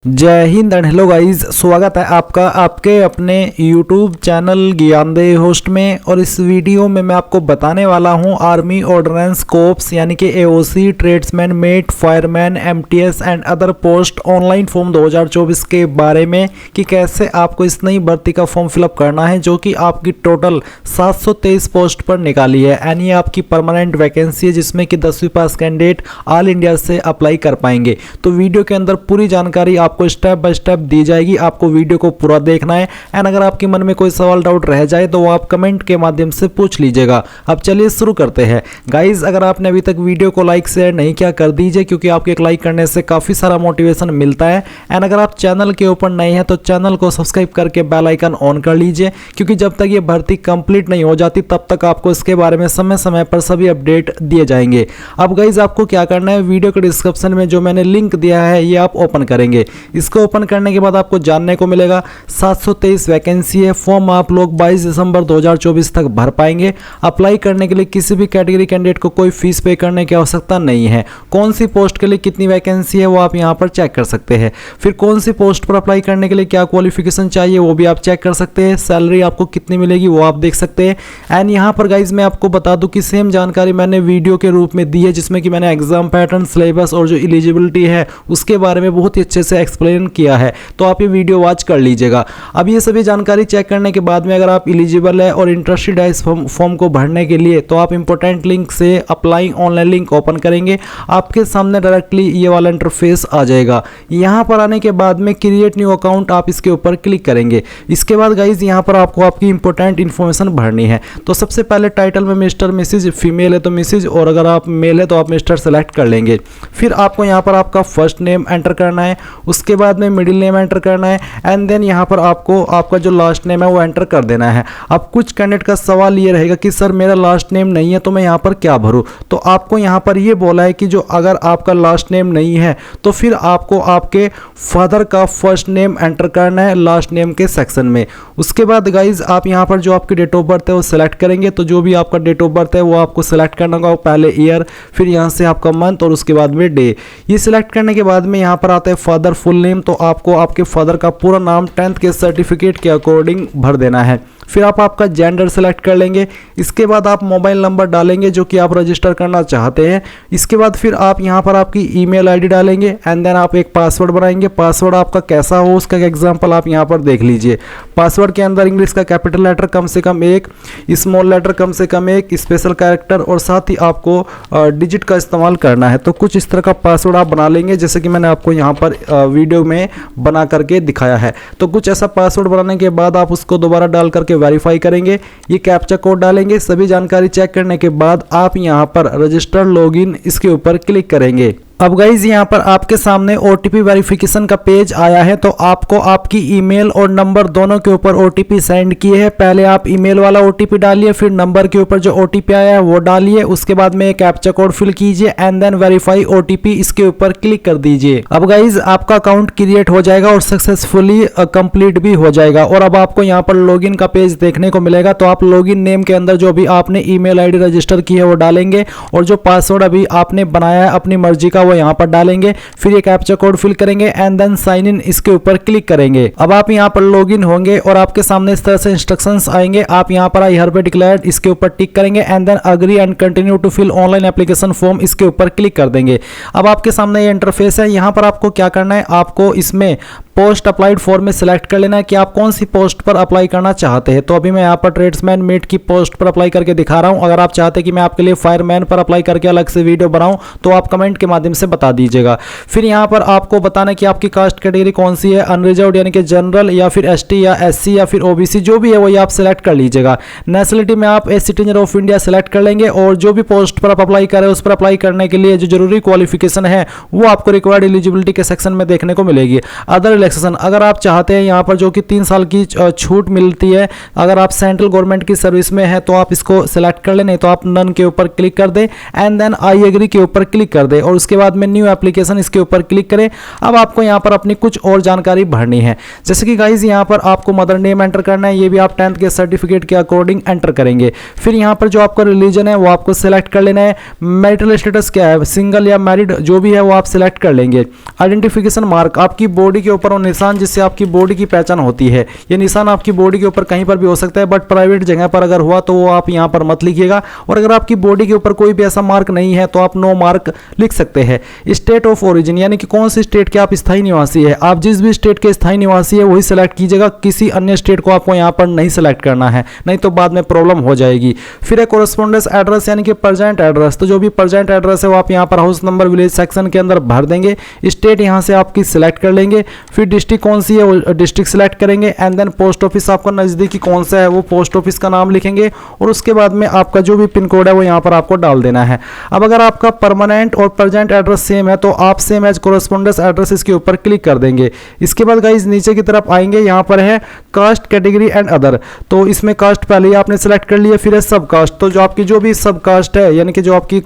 जय Hind and hello guys, स्वागत है आपका आपके अपने YouTube चैनल ज्ञानदेह होस्ट में। और इस वीडियो में मैं आपको बताने वाला हूं आर्मी ऑर्डिनेंस कोर्प्स यानी कि AOC, tradesman, mate, fireman, MTS and other post online form 2024 के बारे में कि कैसे आपको इस नई भर्ती का फॉर्म फिलअप करना है, जो कि आपकी टोटल 723 पोस्ट पर निकाली है। यानी आपकी परमानेंट वैकेंसी है जिसमें कि 10वीं पास कैंडिडेट ऑल इंडिया से अप्लाई कर पाएंगे। तो वीडियो के अंदर पूरी जानकारी आपको स्टेप बाय स्टेप दी जाएगी, आपको वीडियो को पूरा देखना है। एंड अगर आपके मन में कोई सवाल डाउट रह जाए तो वो आप कमेंट के माध्यम से पूछ लीजिएगा। अब चलिए शुरू करते हैं। गाइज, अगर आपने अभी तक वीडियो को लाइक शेयर नहीं किया कर दीजिए, क्योंकि आपके एक लाइक करने से काफी सारा मोटिवेशन मिलता है। एंड अगर आप चैनल के ऊपर नए हैं तो चैनल को सब्सक्राइब करके बेल आइकन ऑन कर लीजिए, क्योंकि जब तक ये भर्ती कंप्लीट नहीं हो जाती तब तक आपको इसके बारे में समय समय पर सभी अपडेट दिए जाएंगे। अब गाइज, आपको क्या करना है, वीडियो के डिस्क्रिप्शन में जो मैंने लिंक दिया है ये आप ओपन करेंगे। इसको ओपन करने के बाद आपको जानने को मिलेगा 723 वैकेंसी है। फॉर्म आप लोग 22 दिसंबर 2024 तक भर पाएंगे। अप्लाई करने के लिए किसी भी कैटेगरी कैंडिडेट को कोई फीस पे करने की आवश्यकता नहीं है। कौन सी पोस्ट के लिए कितनी वैकेंसी है वो आप यहाँ पर चेक कर सकते हैं। फिर कौन सी पोस्ट पर अप्लाई करने के लिए क्या क्वालिफिकेशन चाहिए वो भी आप चेक कर सकते हैं। सैलरी आपको कितनी मिलेगी वो आप देख सकते हैं। एंड यहाँ पर गाइज मैं आपको बता दूं कि सेम जानकारी मैंने वीडियो के रूप में दी है, जिसमें कि मैंने एग्जाम पैटर्न, सिलेबस और जो एलिजिबिलिटी है उसके बारे में बहुत ही अच्छे से एक्सप्लेन किया है। तो आप ये वीडियो वॉच कर लीजिएगा। अब ये सभी जानकारी चेक करने के बाद में अगर आप एलिजिबल है और इंटरेस्टेड है इस फॉर्म को भरने के लिए, तो आप इंपॉर्टेंट लिंक से अप्लाई ऑनलाइन लिंक ओपन करेंगे। आपके सामने डायरेक्टली ये वाला इंटरफेस आ जाएगा। यहाँ पर आने के बाद में क्रिएट न्यू अकाउंट आप इसके ऊपर क्लिक करेंगे। इसके बाद गाइज यहाँ पर आपको आपकी इंपॉर्टेंट इन्फॉर्मेशन भरनी है। तो सबसे पहले टाइटल में मिस्टर, मिसिज, फीमेल है तो मिसिज, और अगर आप मेल है तो आप मिस्टर सेलेक्ट कर लेंगे। फिर आपको यहाँ पर आपका फर्स्ट नेम एंटर करना है, उसके बाद में मिडिल नेम एंटर करना है, एंड देन यहाँ पर आपको आपका जो लास्ट नेम है वो एंटर कर देना है। अब कुछ कैंडिडेट का सवाल ये रहेगा कि सर मेरा लास्ट नेम नहीं है तो मैं यहाँ पर क्या भरूँ। तो आपको यहाँ पर ये बोला है कि जो अगर आपका लास्ट नेम नहीं है तो फिर आपको आपके फादर का फर्स्ट नेम एंटर करना है लास्ट नेम के सेक्शन में। उसके बाद गाइज आप यहाँ पर जो आपकी डेट ऑफ बर्थ है वो सिलेक्ट करेंगे। तो जो भी आपका डेट ऑफ बर्थ है वो आपको सिलेक्ट करना होगा, पहले ईयर, फिर यहाँ से आपका मंथ और उसके बाद में डे। ये सिलेक्ट करने के बाद में यहाँ पर आता है फादर फुल नेम। तो आपको आपके फादर का पूरा नाम 10th के सर्टिफिकेट के अकॉर्डिंग भर देना है। फिर आप आपका जेंडर सेलेक्ट कर लेंगे। इसके बाद आप मोबाइल नंबर डालेंगे जो कि आप रजिस्टर करना चाहते हैं। इसके बाद फिर आप यहाँ पर आपकी ईमेल आईडी डालेंगे एंड देन आप एक पासवर्ड बनाएंगे। पासवर्ड आपका कैसा हो उसका एग्जांपल आप यहाँ पर देख लीजिए। पासवर्ड के अंदर इंग्लिश का कैपिटल लेटर कम से कम 1, स्मॉल लेटर कम से कम 1, स्पेशल कैरेक्टर और साथ ही आपको डिजिट का इस्तेमाल करना है। तो कुछ इस तरह का पासवर्ड आप बना लेंगे जैसे कि मैंने आपको यहाँ पर वीडियो में बना करके दिखाया है। तो कुछ ऐसा पासवर्ड बनाने के बाद आप उसको दोबारा डाल करके वेरीफाई करेंगे। ये कैप्चा कोड डालेंगे। सभी जानकारी चेक करने के बाद आप यहां पर रजिस्टर लॉगिन इसके ऊपर क्लिक करेंगे। अब गाइज यहाँ पर आपके सामने OTP वेरिफिकेशन का पेज आया है। तो आपको आपकी ईमेल और नंबर दोनों के ऊपर OTP सेंड किए हैं। पहले आप ईमेल वाला OTP डालिए, फिर नंबर के ऊपर जो OTP आया है वो डालिए। उसके बाद में एक कैप्चा कोड फिल कीजिए एंड देन वेरीफाई OTP इसके ऊपर क्लिक कर दीजिए। अब गाइज आपका अकाउंट क्रिएट हो जाएगा और सक्सेसफुली कंप्लीट भी हो जाएगा। और अब आपको यहाँ पर लॉगिन का पेज देखने को मिलेगा। तो आप लॉगिन नेम के अंदर जो भी आपने ईमेल आईडी रजिस्टर की है वो डालेंगे और जो पासवर्ड अभी आपने बनाया है अपनी मर्जी का वो यहाँ पर डालेंगे। फिर ये कैप्चा कोड फिल करेंगे एंड देन साइन इन इसके ऊपर क्लिक करेंगे। अब आप यहाँ पर लॉगिन होंगे और आपके सामने इस तरह से इंस्ट्रक्शंस आएंगे। आप यहाँ पर आई हरबे डिक्लेयर्ड इसके ऊपर टिक करेंगे and then agree and continue to fill online application form इसके ऊपर क्लिक कर देंगे। अब आपके सामने ये इंटरफेस है। यहाँ पर आपको क्या करना है, आपको इसमें पोस्ट अप्लाइड फॉर में सिलेक्ट कर लेना है कि आप कौन सी पोस्ट पर अप्लाई करना चाहते हैं। तो अभी मैं यहाँ पर ट्रेड्समैन मेट की पोस्ट पर अप्लाई करके दिखा रहा हूँ। अगर आप चाहते हैं कि मैं आपके लिए फायरमैन पर अप्लाई करके अलग से वीडियो बनाऊं तो आप कमेंट के माध्यम से बता दीजिएगा। फिर यहाँ पर आपको बताना कि आपकी कास्ट कैटेगरी कौन सी है, अनरिजर्व्ड यानी कि जनरल या फिर ST या SC या फिर OBC जो भी है वही आप सिलेक्ट कर लीजिएगा। नेशनलिटी में आप a citizen of India select कर लेंगे और जो भी पोस्ट पर आप अप्लाई करें उस पर अप्लाई करने के लिए जो जरूरी क्वालिफिकेशन है वो आपको रिक्वायर्ड एलिजिबिलिटी के सेक्शन में देखने को मिलेगी। अदर रिलैक्सेशन, अगर आप चाहते हैं यहाँ पर जो कि 3 साल की छूट मिलती है, अगर आप सेंट्रल गवर्नमेंट की सर्विस में है तो आप इसको सिलेक्ट कर लें, नहीं तो आप नन के ऊपर क्लिक कर दें एंड देन आई एग्री के ऊपर क्लिक कर दें और उसके बाद में न्यू एप्लीकेशन इसके ऊपर क्लिक करें। अब आपको यहाँ पर अपनी कुछ और जानकारी भरनी है, जैसे कि गाइज यहाँ पर आपको मदर नेम एंटर करना है, ये भी आप 10th के सर्टिफिकेट के अकॉर्डिंग एंटर करेंगे। फिर यहाँ पर जो आपका रिलीजन है वो आपको सिलेक्ट कर लेना है, मैरिटल स्टेटस क्या है, सिंगल या मैरिड जो भी है वो आप सिलेक्ट कर लेंगे। आइडेंटिफिकेशन मार्क, आपकी बॉडी के ऊपर वो निशान जिससे आपकी बॉडी की पहचान होती है, ये निशान आपकी बॉडी के ऊपर कहीं पर भी हो सकता है, बट प्राइवेट जगह पर अगर हुआ तो वो आप यहाँ पर मत लिखिएगा। और अगर आपकी बॉडी के ऊपर कोई भी ऐसा मार्क नहीं है तो आप नो मार्क लिख सकते हैं। स्टेट ऑफ ओरिजिन, यानी कि कौन सी स्टेट के आप स्थायी निवासी है, आप जिस भी स्टेट के स्थायी निवासी है वही सिलेक्ट कीजिएगा, किसी अन्य स्टेट को आपको यहाँ पर नहीं सिलेक्ट करना है, नहीं तो बाद में प्रॉब्लम हो जाएगी। फिर है कोरेस्पोंडेंस एड्रेस यानी कि प्रेजेंट एड्रेस, तो जो भी प्रेजेंट एड्रेस है वो आप यहाँ पर हाउस नंबर विलेज सेक्शन के अंदर भर देंगे। स्टेट यहाँ से आपकी सिलेक्ट कर लेंगे, फिर डिस्ट्रिक्ट कौन सी है वो डिस्ट्रिक्ट सिलेक्ट करेंगे एंड देन पोस्ट ऑफिस आपका नज़दीकी कौन सा है वो पोस्ट ऑफिस का नाम लिखेंगे और उसके बाद में आपका जो भी पिन कोड है वो यहाँ पर आपको डाल देना है। अब अगर आपका परमानेंट और प्रेजेंट एड्रेस सेम है तो आप सेम एज कोरेस्पोंडेंस एड्रेस इसके ऊपर क्लिक कर देंगे। इसके बाद गाइज नीचे की तरफ आएंगे, यहाँ पर है कास्ट कैटेगरी एंड अदर, तो इसमें कास्ट पहले ही आपने सेलेक्ट कर लिया। फिर है सब कास्ट, तो जो आपकी जो भी सब कास्ट है यानी कि जो आपकी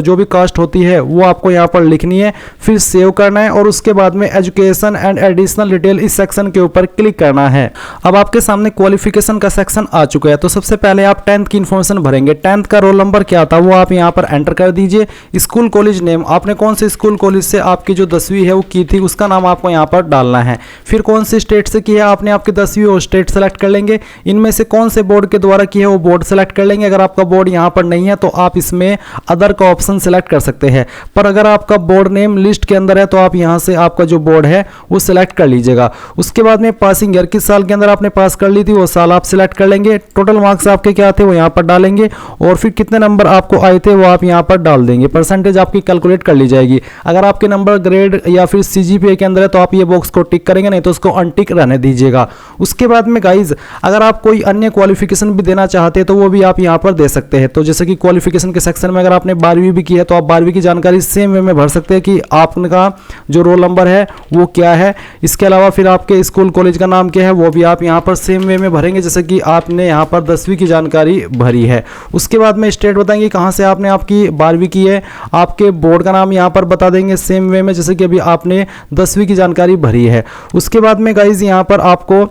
जो भी कास्ट होती है वो आपको यहाँ पर लिखनी है, फिर सेव करना है और उसके बाद में एजुकेशन एंड एडिशनल डिटेल इस सेक्शन के ऊपर क्लिक करना है। अब आपके सामने क्वालिफिकेशन का सेक्शन आ चुका है, तो सबसे पहले आप 10th की इन्फॉर्मेशन भरेंगे। 10th का रोल नंबर क्या था वो आप यहाँ पर एंटर कर दीजिए। स्कूल कॉलेज नेम, आपने कौन से स्कूल कॉलेज से आपकी जो 10वीं है वो की थी उसका नाम आपको यहाँ पर डालना है। फिर कौन सी स्टेट से की है आपने आपकी 10वीं वो स्टेट सेलेक्ट कर लेंगे। इनमें से कौन से बोर्ड के द्वारा की है वो बोर्ड सेलेक्ट कर लेंगे। अगर आपका बोर्ड यहाँ पर नहीं है तो आप इसमें अदर का ऑप्शन सेलेक्ट कर सकते हैं, पर अगर आपका बोर्ड नेम लिस्ट के अंदर है तो आप यहाँ से आपका जो बोर्ड है वो सिलेक्ट कर लीजिएगा। उसके बाद में पासिंग ईयर, किस साल के अंदर आपने पास कर ली थी वो साल आप सिलेक्ट कर लेंगे। टोटल मार्क्स आपके क्या थे वो यहाँ पर डालेंगे और फिर कितने नंबर आपको आए थे वो आप यहाँ पर डाल देंगे। परसेंटेज आपकी कैलकुलेट कर ली जाएगी। अगर आपके नंबर ग्रेड या फिर सीजीपीए के अंदर है तो आप ये बॉक्स को टिक करेंगे, नहीं तो उसको अनटिक रहने दीजिएगा। उसके बाद में गाइज अगर आप कोई अन्य क्वालिफिकेशन भी देना चाहते हैं तो वो भी आप यहाँ पर दे सकते हैं। तो जैसे कि क्वालिफिकेशन के सेक्शन में अगर आपने 12वीं भी की है तो आप 12वीं की जानकारी सेम वे में भर सकते हैं कि आपका जो रोल नंबर है वो क्या है। इसके अलावा फिर आपके स्कूल कॉलेज का नाम क्या है वो भी आप यहाँ पर सेम वे में भरेंगे जैसे कि आपने यहाँ पर 10वीं की जानकारी भरी है। उसके बाद में स्टेट बताएंगे कहाँ से आपने आपकी 12वीं की है, आपके बोर्ड का नाम यहाँ पर बता देंगे सेम वे में जैसे कि अभी आपने 10वीं की जानकारी भरी है। उसके बाद में गाइज यहाँ पर आपको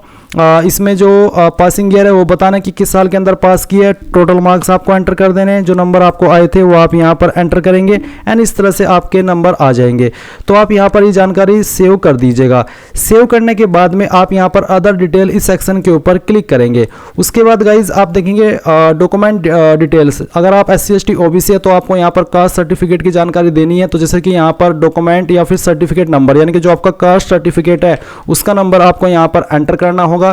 इसमें जो पासिंग ईयर है वो बताना कि किस साल के अंदर पास किया है। टोटल मार्क्स आपको एंटर कर देने हैं, जो नंबर आपको आए थे वो आप यहाँ पर एंटर करेंगे एंड इस तरह से आपके नंबर आ जाएंगे। तो आप यहाँ पर ये जानकारी सेव कर दीजिएगा। सेव करने के बाद में आप यहाँ पर अदर डिटेल इस सेक्शन के ऊपर क्लिक करेंगे। उसके बाद गाइज आप देखेंगे डॉक्यूमेंट डिटेल्स, अगर आप SC ST OBC है तो आपको यहाँ पर कास्ट सर्टिफिकेट की जानकारी देनी है। तो जैसे कि यहाँ पर डॉक्यूमेंट या फिर सर्टिफिकेट नंबर यानी कि जो आपका कास्ट सर्टिफिकेट है उसका नंबर आपको यहाँ पर एंटर करना होगा।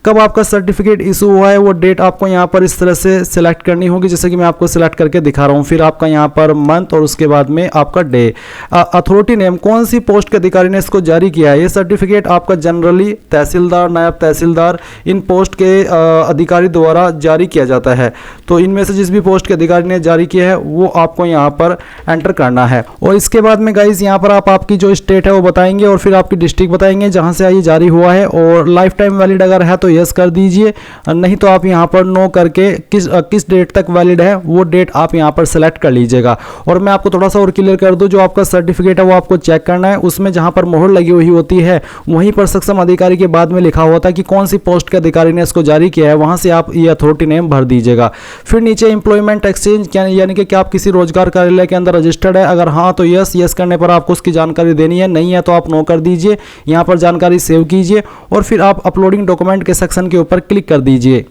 कब आपका सर्टिफिकेट इशू हुआ है वो डेट आपको यहाँ पर इस तरह से सिलेक्ट करनी होगी जैसे कि मैं आपको सिलेक्ट करके दिखा रहा हूँ। फिर आपका यहाँ पर मंथ और उसके बाद में आपका डे। अथॉरिटी नेम, कौन सी पोस्ट के अधिकारी ने इसको जारी किया है। ये सर्टिफिकेट आपका जनरली तहसीलदार, नायब तहसीलदार इन पोस्ट के अधिकारी द्वारा जारी किया जाता है। तो इनमें से जिस भी पोस्ट के अधिकारी ने जारी किया है वो आपको यहाँ पर एंटर करना है। और इसके बाद में गाइज यहाँ पर आप आपकी जो स्टेट है वो बताएंगे और फिर आपकी डिस्ट्रिक्ट बताएंगे जहाँ से ये जारी हुआ है। और लाइफ टाइम वैलिड अगर है तो यस कर दीजिए, नहीं तो आप यहाँ पर नो करके किस डेट तक वैलिड है वो डेट आप यहाँ पर सेलेक्ट कर लीजिएगा। और मैं आपको थोड़ा सा और क्लियर कर दूं, जो आपका सर्टिफिकेट है वो आपको चेक करना है। उसमें जहाँ पर मोहर लगी हुई होती है वहीं पर सक्षम अधिकारी के बाद में लिखा होता है कि कौन सी पोस्ट के अधिकारी ने इसको जारी किया है, वहाँ से आप ये अथॉरिटी नेम भर दीजिएगा। फिर नीचे एम्प्लॉयमेंट एक्सचेंज यानी कि क्या आप किसी रोजगार कार्यालय के अंदर रजिस्टर्ड है, अगर हाँ तो यस करने पर आपको उसकी जानकारी देनी है, नहीं है तो आप नो कर दीजिए। यहाँ पर जानकारी सेव कीजिए और फिर आप अपलोडिंग डॉक्यूमेंट के सेक्शन के ऊपर क्लिक कर दीजिए।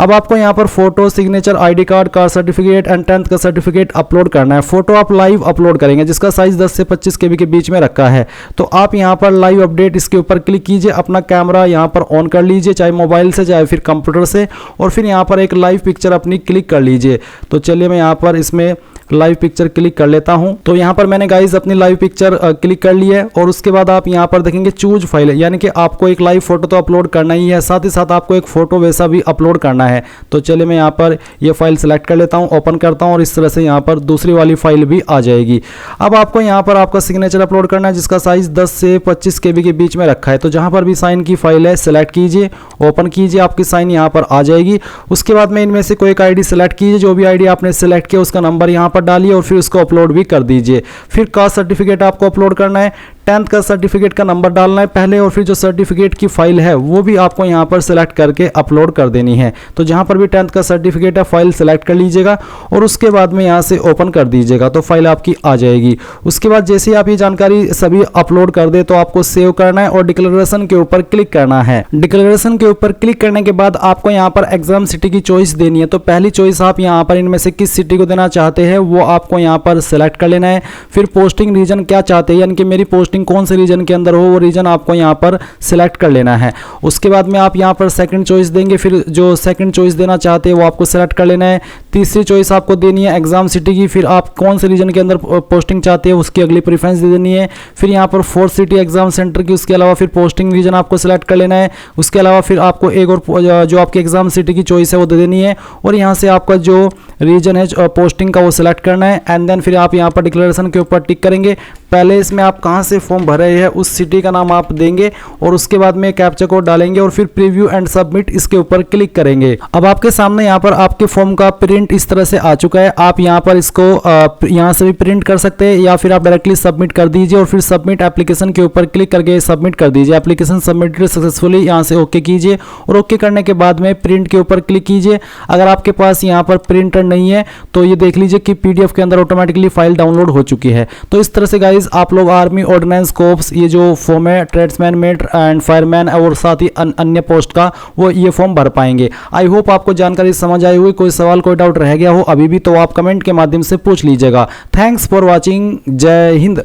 अब आपको यहाँ पर photo, signature, ID card, caste certificate and 10th का सर्टिफिकेट अपलोड करना है। फोटो आप लाइव अपलोड करेंगे जिसका साइज 10 से 25 KB के बीच में रखा है। तो आप यहाँ पर लाइव अपडेट इसके ऊपर क्लिक कीजिए, अपना कैमरा यहाँ पर ऑन कर लीजिए, चाहे मोबाइल से चाहे फिर कंप्यूटर से, और फिर यहाँ पर एक लाइव पिक्चर अपनी क्लिक कर लीजिए। तो चलिए मैं यहाँ पर इसमें लाइव पिक्चर क्लिक कर लेता हूं। तो यहां पर मैंने गाइज अपनी लाइव पिक्चर क्लिक कर ली है और उसके बाद आप यहां पर देखेंगे चूज फाइल, यानी कि आपको एक लाइव फोटो तो अपलोड करना ही है, साथ ही साथ आपको एक फोटो वैसा भी अपलोड करना है। तो चलिए मैं यहां पर ये फाइल सेलेक्ट कर लेता हूं, ओपन करता हूं और इस तरह से यहां पर दूसरी वाली फाइल भी आ जाएगी। अब आपको यहां पर आपका सिग्नेचर अपलोड करना है जिसका साइज 10 से 25 KB के बीच में रखा है। तो जहां पर भी साइन की फाइल है सेलेक्ट कीजिए, ओपन कीजिए, आपकी साइन यहां पर आ जाएगी। उसके बाद में इनमें से कोई एक आईडी सेलेक्ट कीजिए, जो भी आईडी आपने सेलेक्ट किया उसका नंबर यहां पर डालिए और फिर उसको अपलोड भी कर दीजिए। फिर कास्ट सर्टिफिकेट आपको अपलोड करना है, 10th का सर्टिफिकेट का नंबर डालना है पहले और फिर जो सर्टिफिकेट की फाइल है वो भी आपको यहां पर सेलेक्ट करके अपलोड कर देनी है। तो जहां पर भी 10th का सर्टिफिकेट है फाइल सेलेक्ट कर लीजिएगा और उसके बाद में यहां से ओपन कर दीजिएगा, तो फाइल आपकी आ जाएगी। उसके बाद जैसे ही आप ये जानकारी सभी अपलोड कर दे तो आपको सेव करना है और डिक्लेरेशन के ऊपर क्लिक करना है। डिक्लेरेशन के ऊपर क्लिक करने के बाद आपको यहां पर एग्जाम सिटी की चॉइस देनी है। तो पहली चॉइस आप यहां पर इनमें से किस सिटी को देना चाहते हैं वो आपको यहां पर सेलेक्ट कर लेना है। फिर पोस्टिंग रीजन क्या चाहते हैं, यानी कि मेरी पोस्टिंग कौन से रीजन के अंदर हो वो रीजन आपको यहां पर सिलेक्ट कर लेना है। उसके बाद में आप यहां पर सेकंड चॉइस देंगे, फिर जो सेकंड चॉइस देना चाहते हैं वो आपको सेलेक्ट कर लेना है। तीसरी चॉइस आपको देनी है एग्जाम सिटी की, फिर आप कौन से रीजन के अंदर पोस्टिंग चाहते हैं उसकी अगली प्रेफरेंस दे देनी है। फिर यहां पर फोर्थ सिटी एग्जाम सेंटर की, उसके अलावा फिर पोस्टिंग रीजन आपको सेलेक्ट कर लेना है। उसके अलावा फिर आपको एक और जो आपकी एग्जाम सिटी की चॉइस है वो दे देनी है और यहां से आपका जो रीजन है पोस्टिंग का वो सिलेक्ट करना है। एंड देन फिर आप यहां पर डिक्लेरेशन के ऊपर टिक करेंगे। पहले इसमें आप कहां से फॉर्म भर रहे हैं उस सिटी का नाम आप देंगे और उसके बाद में कैप्चा कोड डालेंगे और फिर प्रीव्यू एंड सबमिट इसके ऊपर क्लिक करेंगे। अब आपके सामने यहां पर आपके फॉर्म का प्रिंट इस तरह से आ चुका है। आप यहां पर इसको यहां से भी प्रिंट कर सकते हैं या फिर आप डायरेक्टली सबमिट कर दीजिए और फिर सबमिट एप्लीकेशन के ऊपर क्लिक करके सबमिट कर दीजिए। एप्लीकेशन सबमिटेड सक्सेसफुली, यहां से ओके कीजिए और ओके करने के बाद में प्रिंट के ऊपर क्लिक कीजिए। अगर आपके पास यहां पर प्रिंटर नहीं है तो ये देख लीजिए कि PDF के अंदर ऑटोमेटिकली फाइल डाउनलोड हो चुकी है। तो इस तरह से गाइज आप लोग आर्मी, ऑर्डिनेंस, कोप्स, ये जो फॉर्म है ट्रेड्समैन, मेट एंड फायरमैन और साथ ही अन्य पोस्ट का वो ये फॉर्म भर पाएंगे। आई होप आपको जानकारी समझ आई हुई। कोई सवाल कोई डाउट रह गया हो अभी भी तो आप कमेंट के माध्यम से पूछ लीजिएगा। Thanks for watching. जय हिंद।